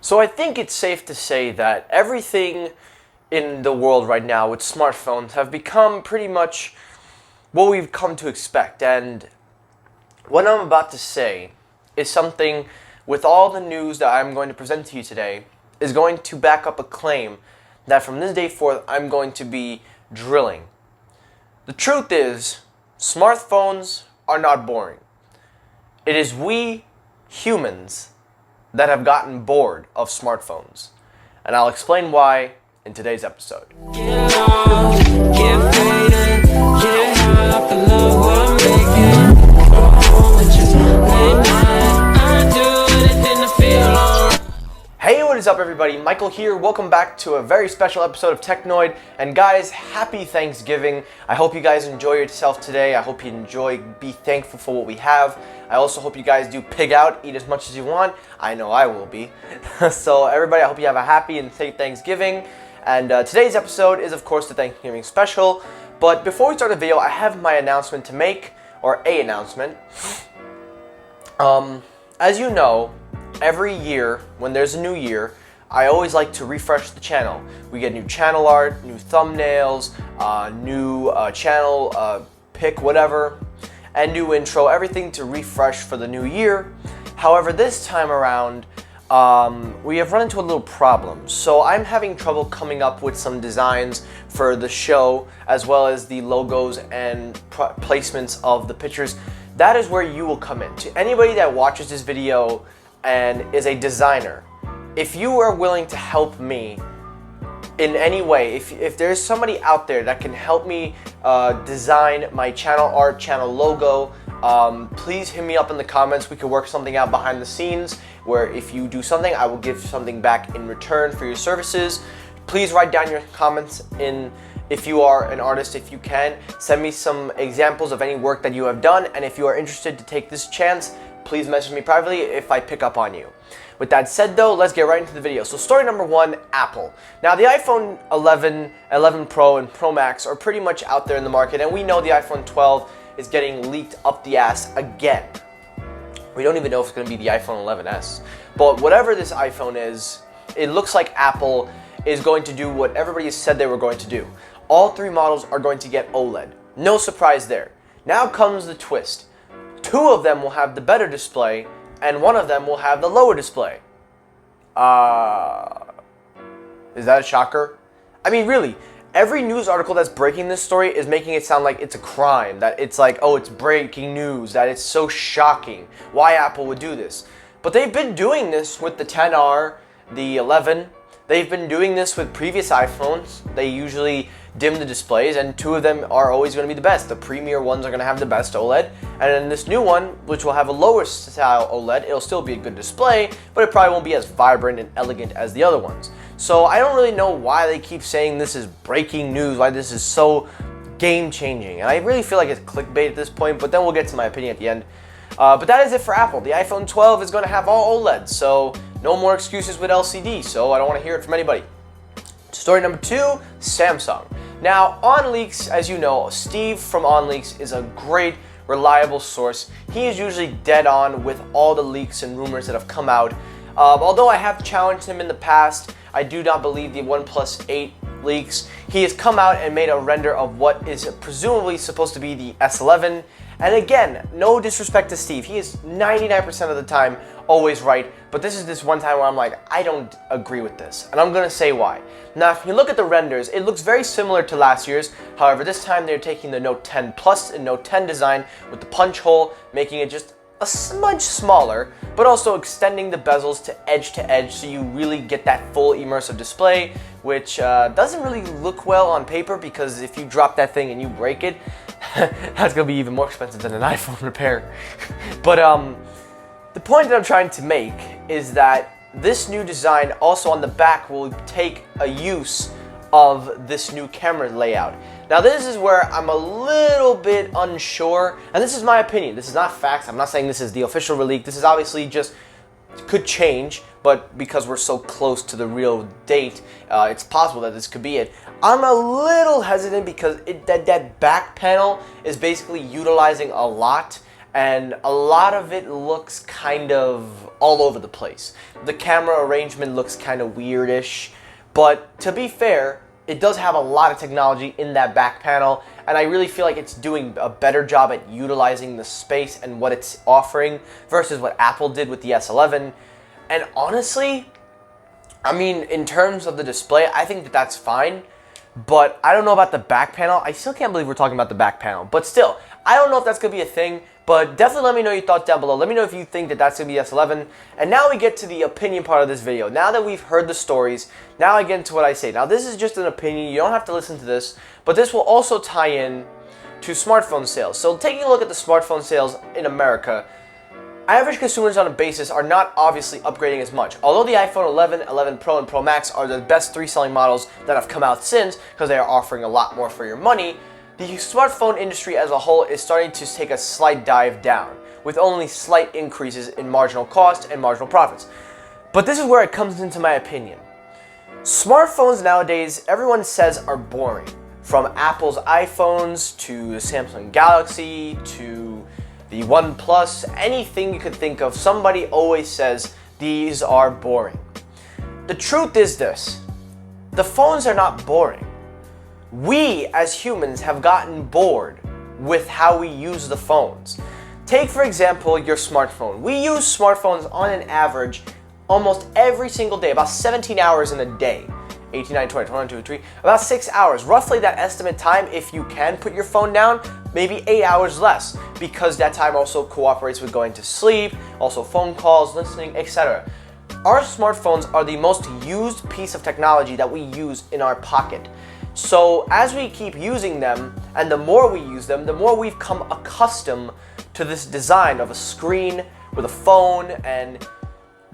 So I think it's safe to say that everything in the world right now with smartphones have become pretty much what we've come to expect. And what I'm about to say is something with all the news that I'm going to present to you today is going to back up a claim that from this day forth I'm going to be drilling. The truth is, smartphones are not boring. It is we humans that have gotten bored of smartphones. And I'll explain why in today's episode. Get lost, get faded, get high off the love we're making. Go home with you late night. I do anything to feel alright. Hey, what is up everybody? Michael here. Welcome back to a very special episode of Technoid. And guys, happy Thanksgiving. I hope you guys enjoy yourself today. I hope you be thankful for what we have. I also hope you guys do pig out, eat as much as you want. I know I will be. So everybody, I hope you have a happy and safe Thanksgiving. And today's episode is of course the Thanksgiving special. But before we start the video, I have my announcement to make, or a announcement. As you know, every year when there's a new year, I always like to refresh the channel. We get new channel art, new thumbnails, new channel pick, whatever, and new intro, everything to refresh for the new year. However, this time around, we have run into a little problem. So I'm having trouble coming up with some designs for the show, as well as the logos and placements of the pictures. That is where you will come in. To anybody that watches this video and is a designer, if you are willing to help me in any way, if there's somebody out there that can help me design my channel art, channel logo, please hit me up in the comments. We could work something out behind the scenes where if you do something, I will give something back in return for your services. Please write down your comments if you are an artist, if you can. Send me some examples of any work that you have done, and if you are interested to take this chance, please message me privately if I pick up on you. With that said though, let's get right into the video. So story number one, Apple. Now the iPhone 11, 11 Pro, and Pro Max are pretty much out there in the market, and we know the iPhone 12 is getting leaked up the ass again. We don't even know if it's going to be the iPhone 11s. But whatever this iPhone is, it looks like Apple is going to do what everybody said they were going to do. All three models are going to get OLED. No surprise there. Now comes the twist. Two of them will have the better display, and one of them will have the lower display. Is that a shocker? I mean, really, every news article that's breaking this story is making it sound like it's a crime, that it's like, oh, it's breaking news, that it's so shocking why Apple would do this. But they've been doing this with the XR, the 11. They've been doing this with previous iPhones. They usually dim the displays, and two of them are always going to be the best. The premier ones are going to have the best OLED, and then this new one, which will have a lower style OLED, it'll still be a good display, but it probably won't be as vibrant and elegant as the other ones. So I don't really know why they keep saying this is breaking news, why this is so game-changing, and I really feel like it's clickbait at this point, but then we'll get to my opinion at the end. But that is it for Apple. The iPhone 12 is going to have all OLED, so no more excuses with LCD, so I don't want to hear it from anybody. Story number two, Samsung. Now, OnLeaks, as you know, Steve from OnLeaks is a great, reliable source. He is usually dead on with all the leaks and rumors that have come out. Although I have challenged him in the past, I do not believe the OnePlus 8 leaks. He has come out and made a render of what is presumably supposed to be the S11. And again, no disrespect to Steve, he is 99% of the time always right, but this is this one time where I'm like, I don't agree with this, and I'm gonna say why. Now, if you look at the renders, it looks very similar to last year's. However, this time they're taking the Note 10 Plus and Note 10 design with the punch hole, making it just a smudge smaller, but also extending the bezels to edge so you really get that full immersive display, which doesn't really look well on paper, because if you drop that thing and you break it, that's gonna be even more expensive than an iPhone repair. But the point that I'm trying to make is that this new design also on the back will take a use of this new camera layout. Now this is where I'm a little bit unsure, and this is my opinion. This is not facts. I'm not saying this is the official release. This is obviously just could change, but because we're so close to the real date, it's possible that this could be it. I'm a little hesitant because that back panel is basically utilizing a lot, and a lot of it looks kind of all over the place. The camera arrangement looks kind of weirdish, but to be fair, it does have a lot of technology in that back panel, and I really feel like it's doing a better job at utilizing the space and what it's offering versus what Apple did with the S11. And honestly, I mean, in terms of the display, I think that that's fine, but I don't know about the back panel. I still can't believe we're talking about the back panel, but still, I don't know if that's going to be a thing, but definitely let me know your thoughts down below. Let me know if you think that that's going to be S11. And now we get to the opinion part of this video. Now that we've heard the stories, now I get into what I say. Now this is just an opinion. You don't have to listen to this, but this will also tie in to smartphone sales. So taking a look at the smartphone sales in America, average consumers on a basis are not obviously upgrading as much. Although the iPhone 11, 11 Pro, and Pro Max are the best 3 selling models that have come out since, because they are offering a lot more for your money, the smartphone industry as a whole is starting to take a slight dive down, with only slight increases in marginal cost and marginal profits. But this is where it comes into my opinion. Smartphones nowadays, everyone says, are boring. From Apple's iPhones to the Samsung Galaxy to the OnePlus, anything you could think of, somebody always says these are boring. The truth is this: the phones are not boring. We as humans have gotten bored with how we use the phones. Take for example your smartphone. We use smartphones on an average almost every single day, about 17 hours in a day. 18, 19, 20, 21, 22, 23, about 6 hours. Roughly that estimate time, if you can put your phone down, maybe 8 hours less, because that time also cooperates with going to sleep, also phone calls, listening, etc. Our smartphones are the most used piece of technology that we use in our pocket. So as we keep using them, and the more we use them, the more we've come accustomed to this design of a screen with a phone, and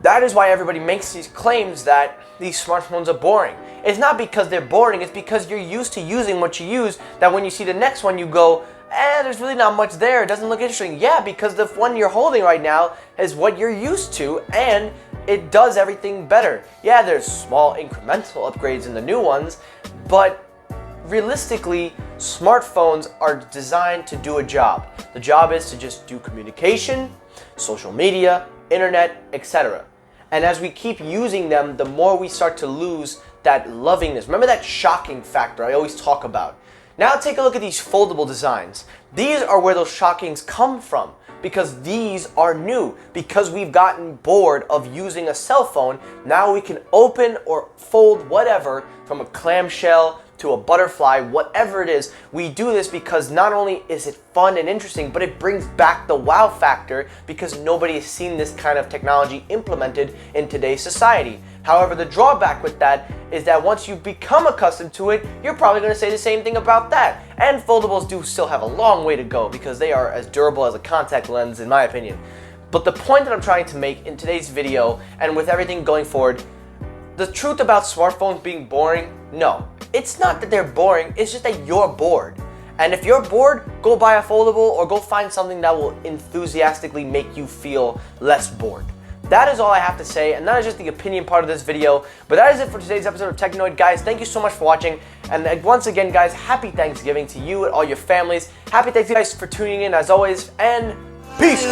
that is why everybody makes these claims that these smartphones are boring. It's not because they're boring, it's because you're used to using what you use, that when you see the next one you go, there's really not much there, it doesn't look interesting. Yeah, because the one you're holding right now is what you're used to, and it does everything better. Yeah, there's small incremental upgrades in the new ones, but realistically, smartphones are designed to do a job. The job is to just do communication, social media, internet, etc. And as we keep using them, the more we start to lose that lovingness. Remember that shocking factor I always talk about. Now take a look at these foldable designs. These are where those shockings come from, because these are new. Because we've gotten bored of using a cell phone, now we can open or fold whatever, from a clamshell to a butterfly, whatever it is. We do this because not only is it fun and interesting, but it brings back the wow factor, because nobody has seen this kind of technology implemented in today's society. However, the drawback with that is that once you become accustomed to it, you're probably going to say the same thing about that. And foldables do still have a long way to go, because they are as durable as a contact lens, in my opinion. But the point that I'm trying to make in today's video, and with everything going forward, the truth about smartphones being boring, no. It's not that they're boring, it's just that you're bored. And if you're bored, go buy a foldable or go find something that will enthusiastically make you feel less bored. That is all I have to say, and that is just the opinion part of this video. But that is it for today's episode of Technoid. Guys, thank you so much for watching. And once again, guys, happy Thanksgiving to you and all your families. Happy Thanksgiving, guys, for tuning in as always, and peace!